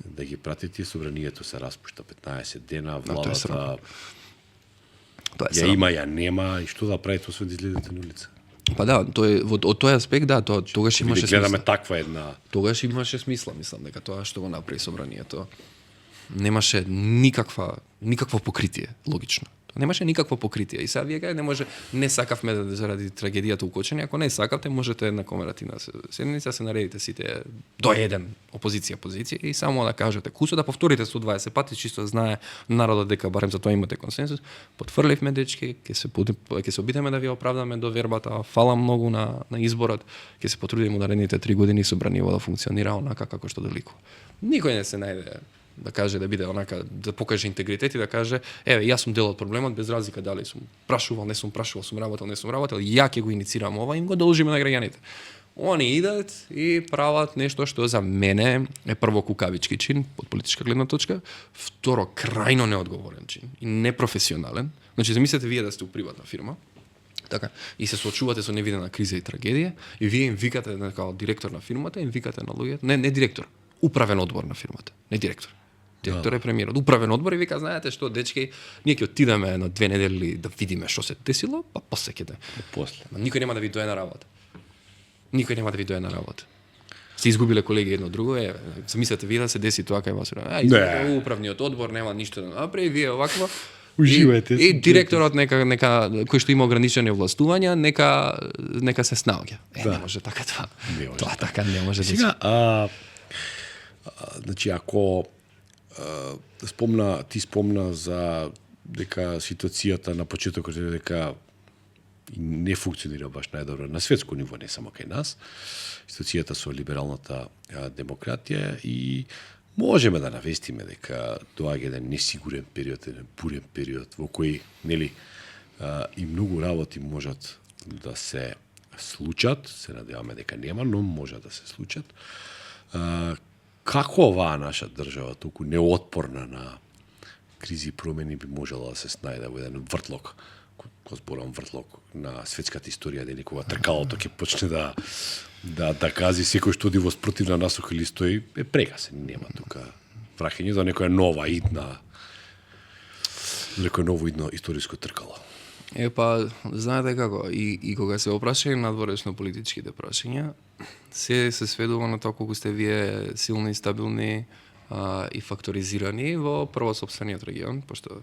да ги пратите, собранието се распушта 15 дена, тоа е владата срамно. Тоа е ја срамно. има, ја нема и што да правите освен да излезете на улица. Па да, од тој аспект да, тогаш имаше Или гледаме смисла. таква една Тогаш имаше смисла, мислам дека тоа што го направи собранието немаше никакво покритие, логично. Немаше никакво покритие. И сега вие кај не може, не сакавме заради трагедијата укочени, ако не сакавте, можете една комеративна седница се наредите сите до еден опозиција позиција и само да кажете кусо да повторите 120 пати чисто знае народот дека барем за тоа имате консенсус. Потврливме дечки, ќе се обидеме да ви оправдаме до вербата. Фала многу на изборот. Ќе се потрудиме наредните 3 години собранието да функционира онака како што доликува. Никој не се најде да каже да биде онака, да покаже интегритет и да каже, еве, јас сум дел од проблемот, без разлика дали сум прашувал, не сум прашувал, сум работел, не сум работел, ја ќе го инициирам ова, им го должиме на граѓаните. Они идат и прават нешто што за мене е прво кукавички чин, од политичка гледна точка, второ, крајно неодговорен чин и непрофесионален. Значи, замислете вие да сте у приватна фирма, така, и се соочувате со невидена криза и трагедија, и вие им викате, како директор на фирмата, им викате на луѓето, не директор, управен одбор на фирмата, не директор. Директор е премиерот. Управен одбор и вика, знаете што, дечки, ние ќе отидеме на 2 недели да видиме што се десило, па после ќе после. Никој нема да ви дое на работа. Никој нема да ви дое на работа. Се изгубиле колеги едно друго, замислете вие да се деси тоа кај вас. Не. Управниот одбор нема ништо да направи, вие овакво. Уживајте. И директорот нека кој што има ограничени овластувања, нека се снаоѓа. Не може така тоа. Тоа така не може да се. Сега, значи, ако ти спомна за дека ситуацијата на почетокот е дека не функционира баш најдобро на светско ниво, не само кај нас, ситуацијата со либералната демократија и можеме да навестиме дека доаѓа еден несигурен период, еден бурен период во кој нели и многу работи можат да се случат, се надеваме дека нема, но можат да се случат. Како оваа наша држава, толку неотпорна на кризи и промени, би можела да се снајде во еден вртлок, кога зборам вртлок на светската историја, дели кога тркалото ќе почне да гази секој што оди во спротивна насока или стои, е прегасен, нема тука враќање до некоја нова идна, некој ново идно историско тркало. Па, знаете како, и кога се опрашаја надворешно политичките прашања, се сведува на тоа колку сте вие силни, стабилни и факторизирани во првосопствениот регион, пошто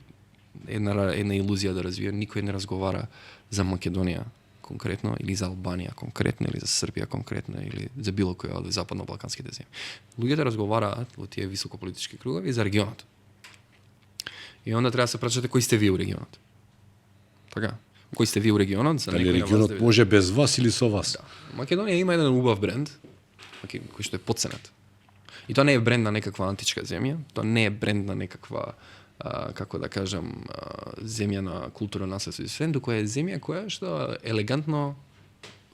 една илузија да развија, никој не разговара за Македонија конкретно, или за Албанија конкретно, или за Србија конкретно, или за било која од западно-балканските земји. Луѓето разговараат во тие високополитички кругови за регионот. И онда треба да се прашате кои сте вие у регионот. Така, кои сте вие у регионот? За Дали регионот може без вас или со вас? Да. Македонија има еден убав бренд, кој што е потценет. И тоа не е бренд на некаква античка земја, тоа не е бренд на некаква како да кажам, земја на култура наследство и свен, туку е земја која што елегантно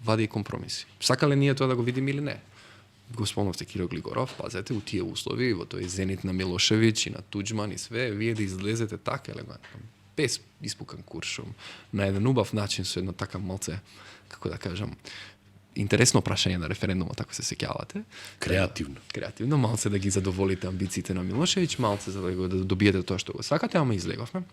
вади компромиси. Сакале ние тоа да го видиме или не? Го спомнавте Киро Глигоров, пазете, у тие услови, во тој зенит на Милошевиќ и на Туџман и све, вие да излезете така елегантно, без испукан куршум, на еден убав начин со едно така малце, како да кажам, интересно прашање на референдумот, ако се сеќавате. Креативно, малце да ги задоволите амбициите на Милошевиќ, малце за да го добиете тоа што го сакате, ама излегавме.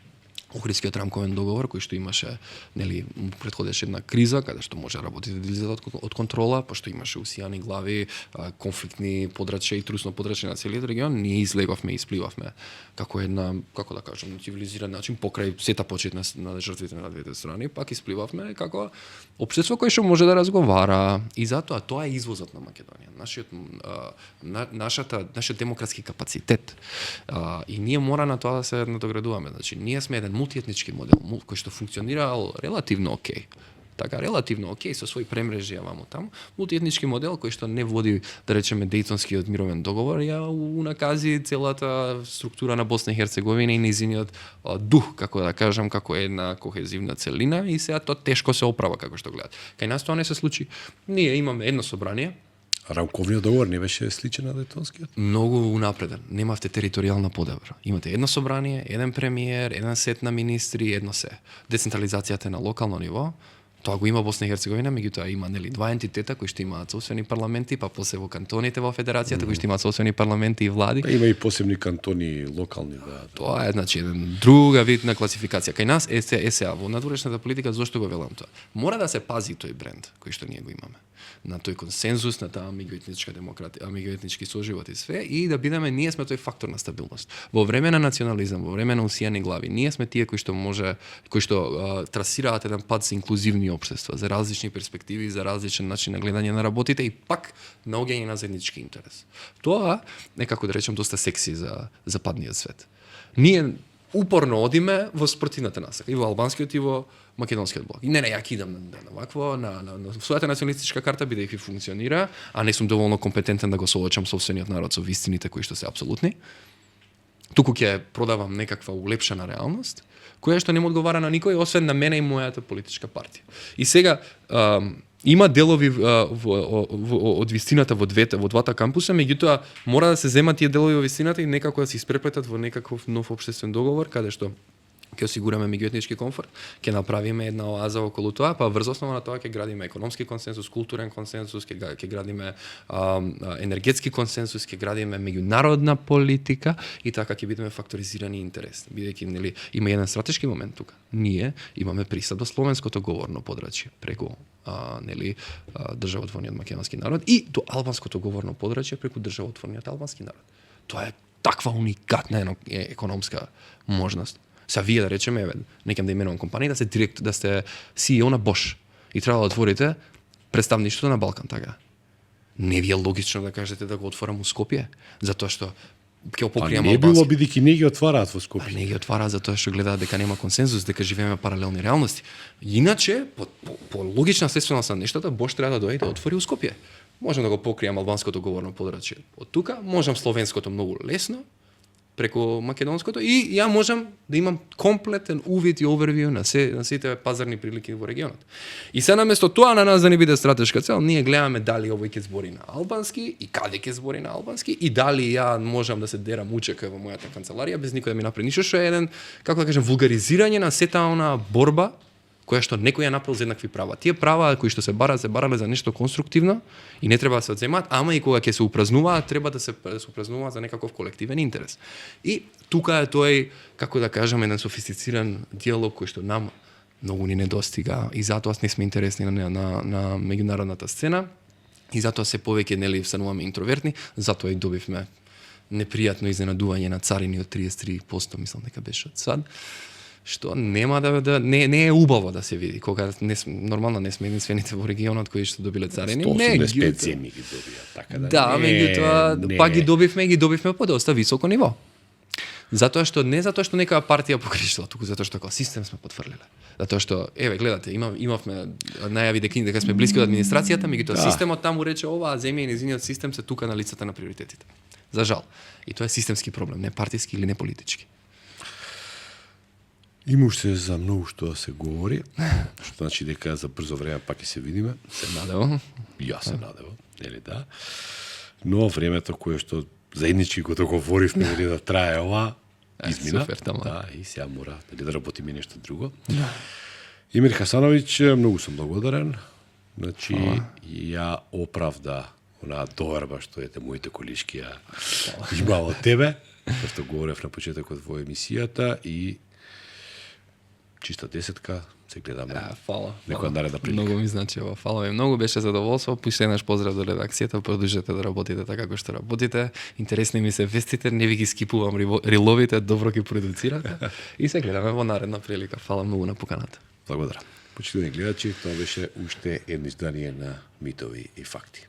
Охридскиот рамковен договор кој што имаше, нели, претходеше една криза каде што може работите да излезат од контрола, пошто имаше усијани глави, конфликтни подрачја и трусно подрачје на целиот регион, ние излегавме и испливавме како една, како да кажам, цивилизиран начин покрај сета почит на жртвите на двете страни, пак испливавме како општество кое што може да разговара и затоа тоа е извозот на Македонија, нашиот демократски капацитет. И ние мора на тоа да се надоградуваме. Значи, ние сме еден мултиетнички модел кој што функционирал релативно окей. Така, релативно окей, со своји премрежија ваму таму. Мултиетнички модел кој што не води, да речеме, Дејтонскиот мировен договор, ја унакази целата структура на Босна и Херцеговина и низиниот дух, како да кажам, како една кохезивна целина и сега тоа тешко се оправа како што гледат. Кај нас тоа не се случи. Ние имаме едно собрание, Рамковниот договор не беше сличен на Дейтонскиот? Многу унапреден. Немавте територијална подобра. Имате едно собрание, еден премиер, еден сет на министри, едно се. Децентрализацијата е на локално ниво. Тоа го има Босна и Херцеговина, меѓутоа има два ентитета кои што имаат собствени парламенти, па после во кантоните во федерацијата кои што имаат собствени парламенти и влади. Има и посебни кантони локални, да. Тоа е еден друга вид на класификација. Кај нас ЕСА во надворешната политика зошто го велам тоа? Мора да се пази тој бренд кој што ние го имаме. На тој консензус, на таа меѓуетничка демократија, меѓуетнички соживот и све, и да бидеме ние сме тој фактор на стабилност. Во време на национализам, во време на усијани глави, ние сме тие кои што трасираат еден пат за инклузивни општества, за различни перспективи, за различен начин на гледање на работите и пак наоѓање на заеднички интерес. Тоа е, како да речем, доста секси за западниот свет. Ние упорно одиме во спротивната насока, и во албанскиот и во македонскиот блок. И не, ја кидам на вакво, на својата националистичка карта бидејќи функционира, а не сум доволно компетентен да го соочам собствениот народ со вистините кои што се апсолутни. Туку ќе продавам некаква улепшена реалност, која што не му одговара на никој, освен на мене и мојата политичка партија. И сега, има делови од вистината во двата кампуса, меѓутоа мора да се земат тие делови во вистината и некако да се испреплетат во некаков нов општествен договор, каде што ќе осигураме меѓуетнички комфорт, ќе направиме една оаза околу тоа, па врз основа на тоа ќе градиме економски консенсус, културен консенсус, ќе градиме енергетски консенсус, ќе градиме меѓународна политика и така ќе бидеме факторизирани и интересни. Бидејќи нели има еден стратешки момент тука. Ние имаме пристап до словенското говорно подрачје преку државотворниот македонски народ и до албанското говорно подрачје преку државотворниот албански народ. Тоа е таква уникатна економска можност. Са вие да речеме, некам да именувам компанија, да сте CEO на Bosch и треба да отворите представништво на Балкан, така. Не ви е логично да кажете да го отворам у Скопје, затоа што ќе покријам албански. Не било бидејќи не ги отвараат во Скопје. Не ги отвараат затоа што гледаат дека нема консензус, дека живееме паралелни реалности. Иначе, по логична следственост на нештата, Bosch треба да дојде да отвори у Скопје. Можам да го покријам албанското говорно подрачје од тука, можам словенското многу лесно, преку македонското и ја можам да имам комплетен увид и овервиу на сите пазарни прилики во регионот. И се наместо тоа на нас да не биде стратешка цел, ние гледаме дали овој ќе збори на албански и каде ќе збори на албански и дали ја можам да се дерам учека во мојата канцеларија без никој да ми направи ништо, што е еден, како да кажем, вулгаризирање на сета она борба која што некој ја направил за еднакви права. Тие права кои што се барале за нешто конструктивно и не треба да се одземаат, ама и кога ќе се упразнуваат, треба да се упразнуваат за некаков колективен интерес. И тука е тој, како да кажам, еден софистициран диалог кој што нам многу ни недостига и затоа не сме интересни на меѓународната сцена и затоа се повеќе нели стануваме интровертни, затоа и добивме непријатно изненадување на царини од 33%, мислам дека беше од САД. Што нема не е убаво да се види кога нормално не сме единствените во регионот кои што добиле царини. 185 земји ги добија, така да. Да, меѓутоа пак ги добивме по доста високо ниво. Затоа што не затоа што некоја партија погрешила, туку затоа што како систем сме потврлиле. Затоа што гледате, имавме најави дека сме блиски од администрацијата, меѓутоа системот таму рече оваа земја и нејзиниот систем се тука на лицата на приоритетите. За жал. И тоа е системски проблем, не партиски или не политички. Има уште за многу што да се говори, што значи дека за брзо време пак ќе се видиме. Се надевам. Јас се надевам, нели да. Но времето кое што заеднички го договоривме нели да трае ова, измина. Супер, да, и сега мора да работиме нешто друго. Емир Хасановиќ, многу сум благодарен. Значи, ја оправда онаа доверба што ете моите колишки ја имам од тебе, што говорев на почетокот во емисијата и чиста десетка, се гледаме. Фала. Некоја наредна прилика. Многу ми значи ова. Фала ви. Многу беше задоволство. Пуше наш поздрав до редакцијата. Продолжете да работите така како што работите. Интересни ми се вестите, не ви ги скипувам риловите, добро ги продуцирате. И се гледаме во наредна прилика. Фала многу на поканата. Благодарам. Почитувани гледачи, тоа беше уште едно издание на Митови и факти.